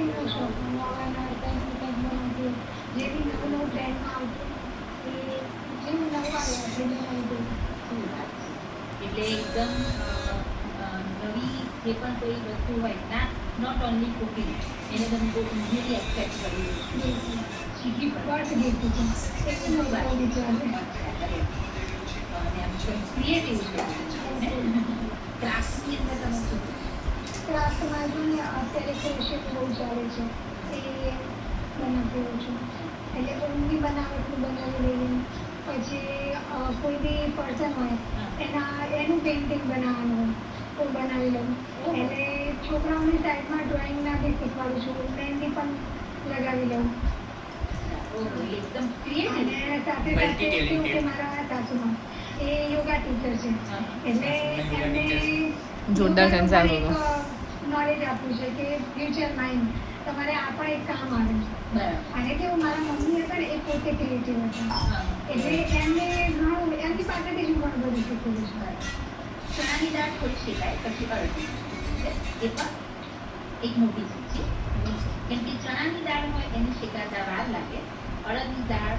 ક્રાફ્ટિંગનો શોખ. નવા નવા કંઈક બનાવતી, જે બી નવું નવું ટ્રેન્ડમાં આવતું એ જેવું નવું આવે આપણે બનાવી દઈએ. શું વાત છે. એટલે એકદમ નવી જે પણ કોઈ વસ્તુ હોય ના, નોટ ઓનલી કુકિંગ, એને તમે બહુ ઇઝીલી એક્સેપ્ટ કરી લો છો. શીખી પણ બર્થ ગિફ્ટ છે એક શું વાત નવો વિચાર છે. અચ્છા, અરે અને આમ ક્રિએટિવ છે. ક્રાફ્ટની અંદર તમે શું ક્રાફ્ટમાં જો ને અત્યારે ક્રોશિયો બહુ ચાલે છે એ બનાવતી હોઉં છું. એટલે ઊનની બનાવટનું બનાવી લઈએ. પછી કોઈ બી પર્સન હોય એનું પેઇન્ટિંગ બનાવવાનું હોય તો બનાવી લઉં. એટલે છોકરાઓની સાઈડમાં ડ્રોઈંગના બી શીખવાડું છું, મહેંદી પણ લગાવી લઉં. ઓહો, એકદમ અને ક્રિએટિવ. સાથે સાથે કેવું કે મારા સાસુમાં એ યોગા ટીચર છે એટલે એમને જોરદાર સંસાર હતો. નોલેજ આપ્યું છે કે ફ્યુચર માઇન્ડ તમારે આ પણ એક કામ આવે. બરાબર. અને કેવું મારા મમ્મી હતા ને એ પોતે ક્રિએટિવ હતા એટલે એમને ઘણું એમની પાસેથી જ હું ઘણું બધું શીખેલું છું. ચણાની દાળ થોડી શેકાય પછી અડધી, એ પણ એક મોટી ચીજ છે. કેમ કે ચણાની દાળ હોય એને શેકાતા વાર લાગે, અડદની દાળ